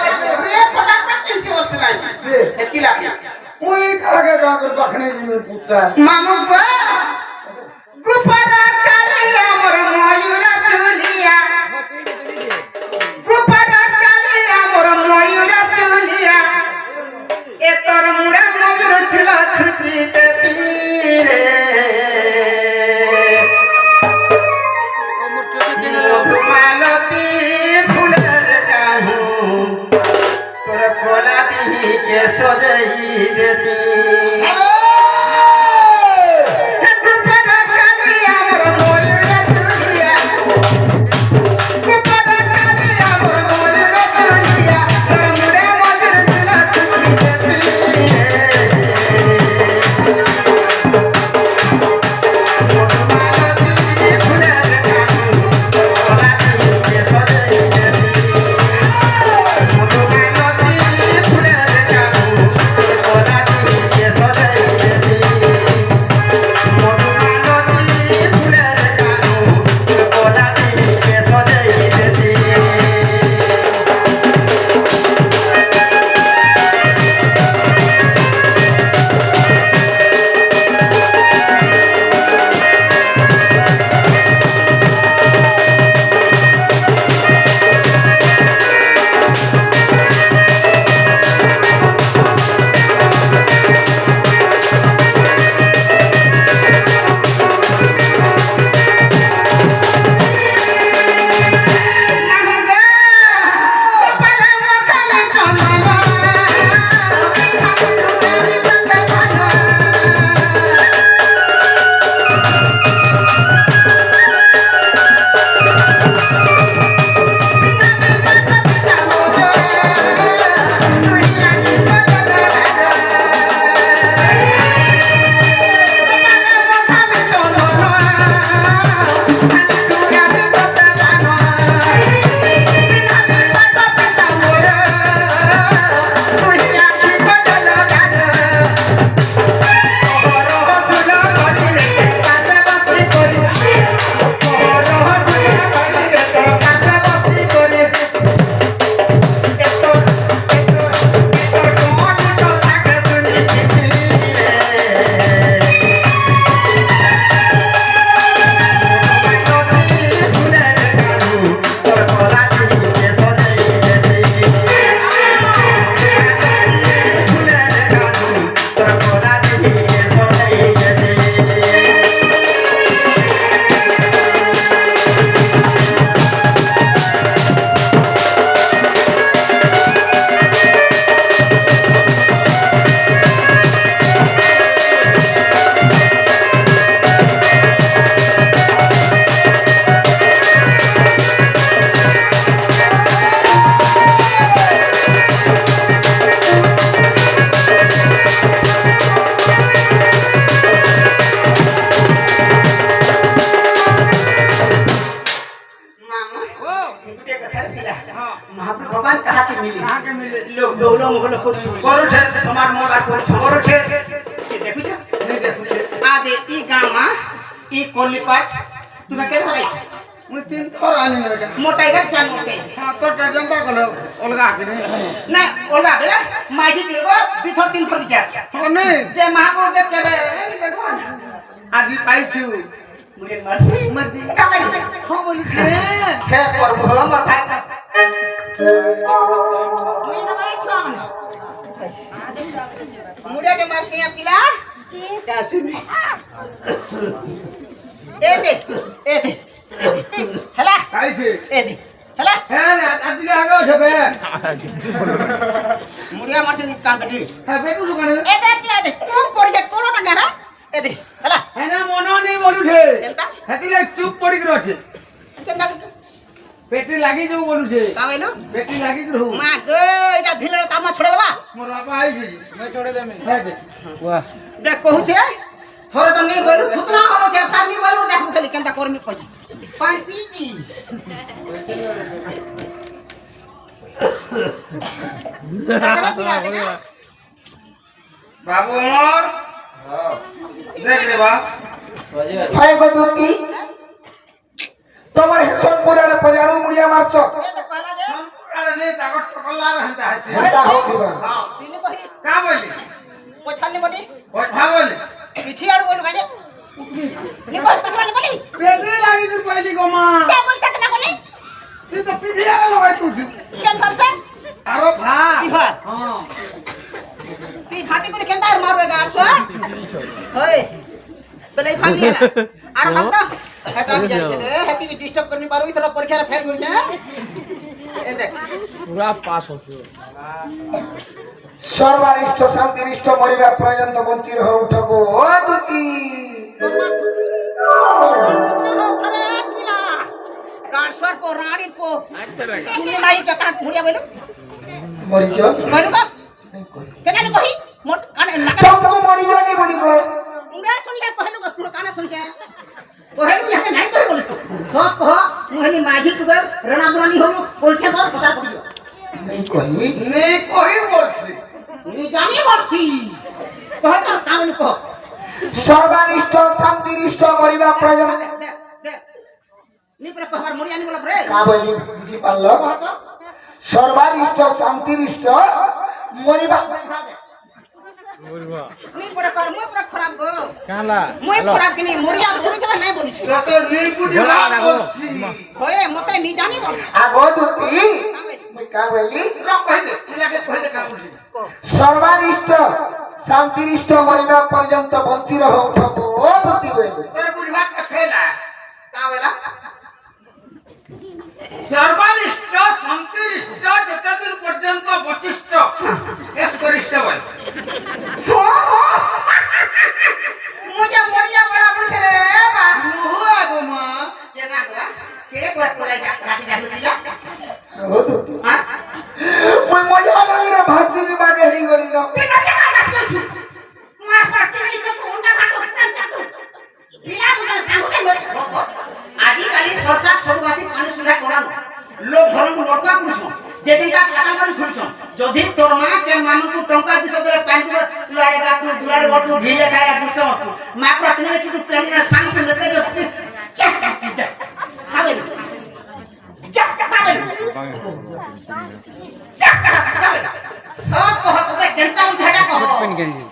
ये फटाफट ऐसी वस्तुएं ये किला कोई खाके डाकर बखने में पूछता मामू गो गुफरा कालिया मोर मयूर चुलिया गुफरा कालिया मोर मयूर चुलिया ए तोर मुड़ा मयूर छुला खुती देती रे मालती फूलर काहू तोर कोला दी के सजई देती लोग दौलो मोहलो करू छे समाज मोबार करू छे के देखु छे नहीं देखु छे आ दे ई गामा ई कोलीपाट तुमे के धरै छे मु तीन थर आनी न बेटा मोटाई का चाल मोटे हां तो जनता कलो अलगा के ना अलगा बेला माजी केगो दु थर तीन थर बिचास हां नहीं जे महाको के केबे देखो आज पाई छु मुरे मर्सी काबे हां बोली छे से करबो हमर खाय मुड़े के मार से पिला कैसे नहीं ए दे हला कैसे ए दे हला हे आदि आगे छबे मुड़िया मार से काम कटी है बेटू दुकान ए दे पिला दे तू पड़ी जा कोरो ना गरा ए दे हला है ना मनो नहीं बोलू छे केनता हेती ले चुप पड़ी के रछे केनता पेटी लागी जो बोलू छे का बेलो पेटी लागी रहू मां गे एटा धिले कामा छोड़ देबा मोर बापा आई छी मैं छोड़े दे में है दे वाह देख कहू छे थोड़े तो नहीं बोलू थुतरा होलो छे फारनी बोलू देख खाली केनता करमी कहि पानी पीती बाबू मोर हां देख रे बा हाय बदुती তোমার হেসন পুরাড়ে পজাড়ু মুড়িয়া মারছ হেসন পুরাড়ে নে তাকট টকলা रहता है হেতা হউথিবা हां তিনি কহি का बोली পছালি বলি बहुत भाल बोली পিছি আড় বলি গাজে নি বল পছালি বলি पेटी लागी तू पहली को मां সে বল सकना বলি तू तो पिठिया में लगाई तू কেন করছে आरो भा কি ভাত हां তুই ঘাটি করে কেন আর মারবে গাছ ওই বলে খালি না আর বাবা হেটা भी যাচ্ছে রে হেতি भी डिस्टर्ब करनी पारो इतना परीक्षा रे फेल करছে ए देख पूरा पास हो गयो সর্বারিষ্ট শান্তিরিষ্ট মরিবা পর্যন্ত বঞ্চিত হয়ে উঠবো ও দুতি গাছর পো রাড়ি পো শুনে নাই টাকা মুড়িয়া বলে মরিজ মরুবা কেন কহি মোট কানে লাগা তবু মরিজ নি বলিব উড়া শুনলে পহলু পুরো কানে শুনছে পহলু ইয়াকে নাই কই বলিস সব কহ মুহলি মাঝি তুগে রণাদরানি হলো বলছে বল পতা পড়িব নেই কহি नहीं कोई बोलसी নি জানি বলছি কহ তোর কামে কহ সর্বারিষ্ট শান্তিরিষ্ট মরিবা পর্যন্ত নি পুরো কহবার মুড়িয়া নি বলা রে কা বলি বুঝি পারল কহ তো সর্বারিষ্ট শান্তিরিষ্ট মরিবা मुरवा নি পুরো কর মই পুরো খারাপ গো काला মই খারাপ কিনি মুড়িয়া তুমি যাবে নাই বলিছি तो तो नहीं बुझी बात बोलसी হয়ে মতে নি জানি বল আগো দুতি মই কা বলি रो कह दे मुझे कह दे का बोलसी সর্বারিষ্ট শান্তিরিষ্ট মরিবা পর্যন্ত বঞ্চিত হয়ে উঠবো ও দুতি বলি तेरे बुझी बात का फेला কা বেলা सर्वनिष्ठ शांतिरिष्ठ जते दिन पर्यंत बचिष्ठ एस गरिष्ठ बोल मुझे मोरिया बराबर करे बा मुहु आगो मां ये ना गवा केड़े पर कोलाई राती डाली दिया ও দুতি हां মই মজা লাগি রে ভাসি দি বাগে হেই গলি ন बिना के का कर छु मा पर केली के तो उनका का तो चाटू बिना उनका सांगो के लोग आदि काली सरकार सब गाती पानी सुधा कोरान लोग घर को नटवा पुछो जेदिन का काटन कर खुलछो जदी तोर मा के मामू को टंका दिस दरे पानी पर लड़ेगा तू दुलारे बटू ढीले खाया गुस्सा मत मा पर केले तू प्रेम सांग पे लगे जो चक्का सीधा आवे चक्का आवे चक्का आवे सब कह तो केनता उठाटा कह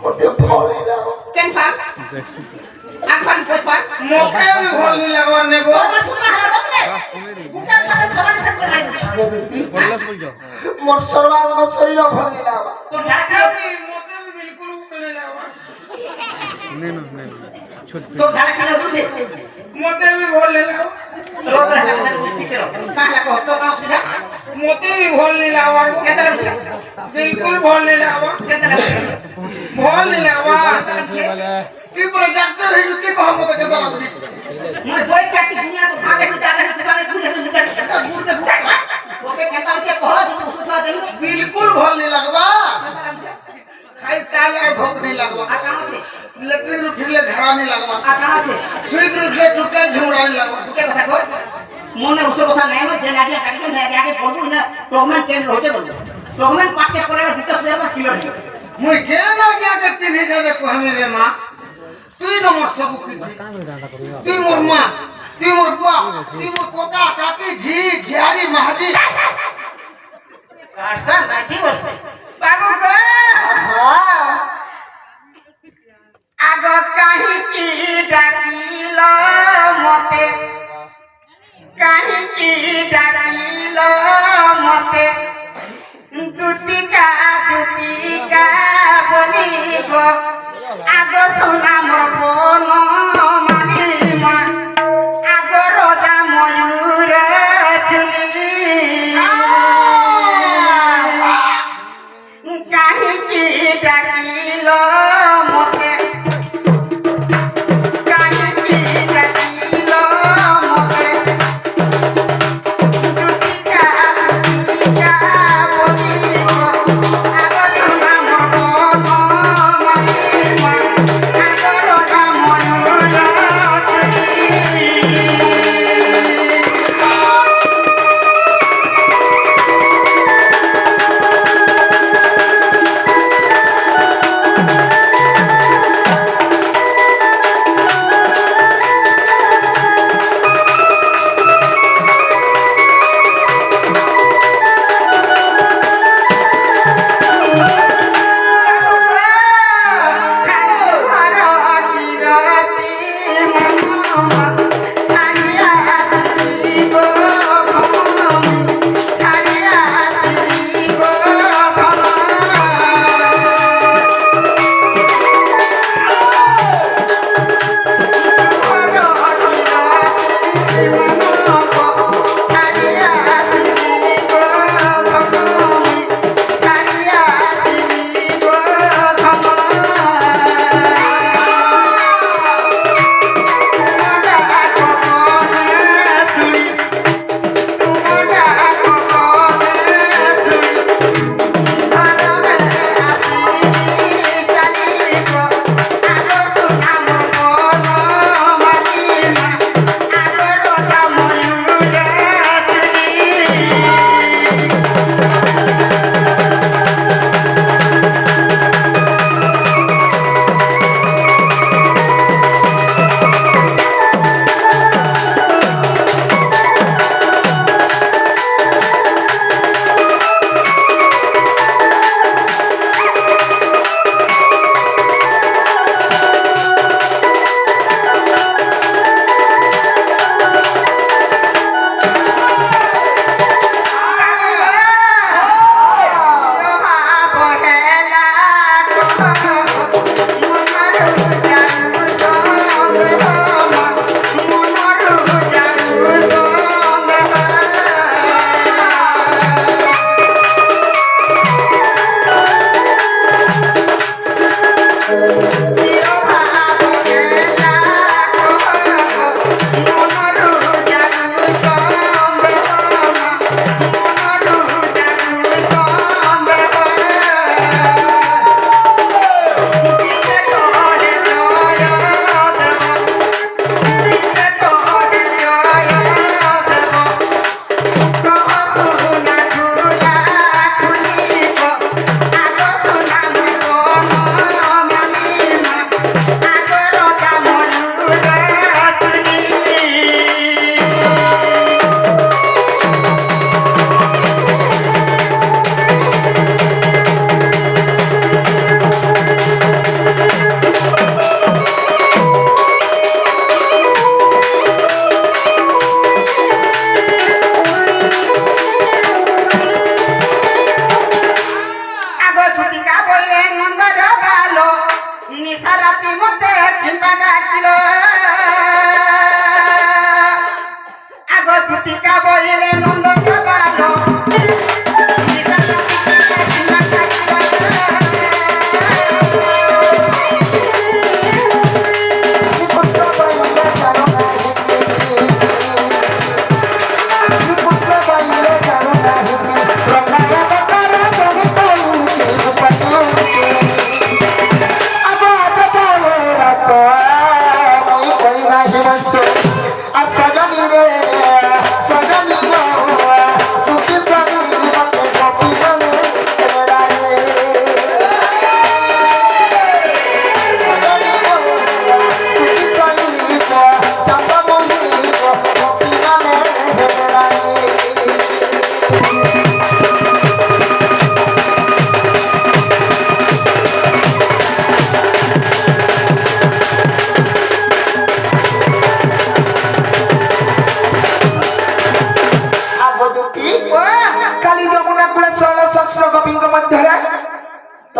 ওতে ভরি দাও केन पार आफान कोई पार मोके भी बोल नहीं लगवाने को আগো দুতি बोलस बोल जाओ মোর সর্বাঙ্গ শরীর ভরি দাও मोके भी बिल्कुल नहीं लगवा नहीं नहीं छोट मोते भी बोल नहीं लगवा बिल्कुल बोल नहीं लगवा बोल नहीं लगवा वाला तू प्रोजेक्टर है तू कहां मत के दला बुझी बिल्कुल बोल नहीं लगवा खाई साल और भूख नहीं लगवा लेकिन उठले झड़ा नहीं लगवा सुई उठले टूटे झुमरा नहीं लगवा মনে ওসব কথা নাই মো যে লাগে টাকা কেন লাগে আগে বলবো না প্রমাণ কেন হচ্ছে বলবো প্রমাণ পাঁচটা পরে দুটো সুয়ার পর কিলো নিও मुई के ना क्या के चिन्ह जाने को हमें रे मां तू नंबर सब कुछ तू मोर मां तू मोर बुआ तू मोर कोका काकी जी झियारी महाजी কাটটা নাকি বলছে বাবু গো আগ কাহি কি ডাকিল মতে কাহি কি ডাকিল মতে দুতিকা বলি গো আগ সোনাম বন মালিম আগ রজা ময়ূর চুলি কাহিকি ডাকিল মতে কাহিকি ডাকিল মতে দুতিকা বলি গো আগ সোনাম বন মালিম আগ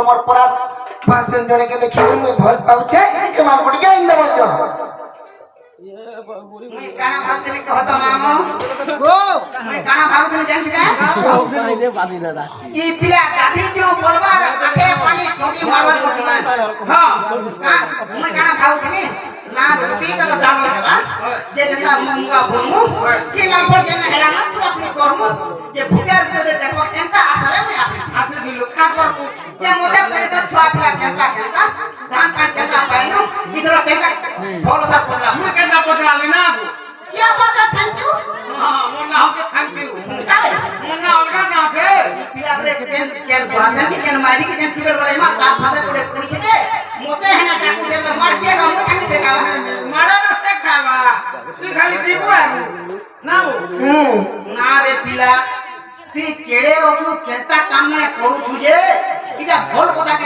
তোমার পরার ভাষণ জনকে দেখি মুই ভাল পাউছে এমার গুটিকে আইন দেব চ মুই কানা ভাবতে কহত মামো মুই কানা ভাবতে জানছি না ই পিলা গাধি जो बोलबार आखे पानी टोटी मारबार घटना हां मुई काना भाबुथनी ना जति का दामी हेबा जे जता मुंगा भोमु कि लंबर जेने हेला ना पूरा पूरी करमु जे भुटार को देखो एंता आसरे मुई आसे दिलु का करबु ये मोटा पेरे तो छुआ पिला केंता धान पान केंता पाइनो इधर केंता भोलो सा पदरा मुई केंता पदरा लेना क्या पदरा थैंक यू हां मोर नाम के थैंक यू मोर नाम अलगा ना छे पिला रे केन भाषा के केन मारी के केन टुगर बले मा ता भाषा पड़े पड़ी छे के मोते है ना टाकू दे मार के हम खाली से खावा मारा ना से खावा तू खाली दीबू है ना ना रे पिला सी केड़े ओतु केंता काम में करू छुजे इटा भोल कोता के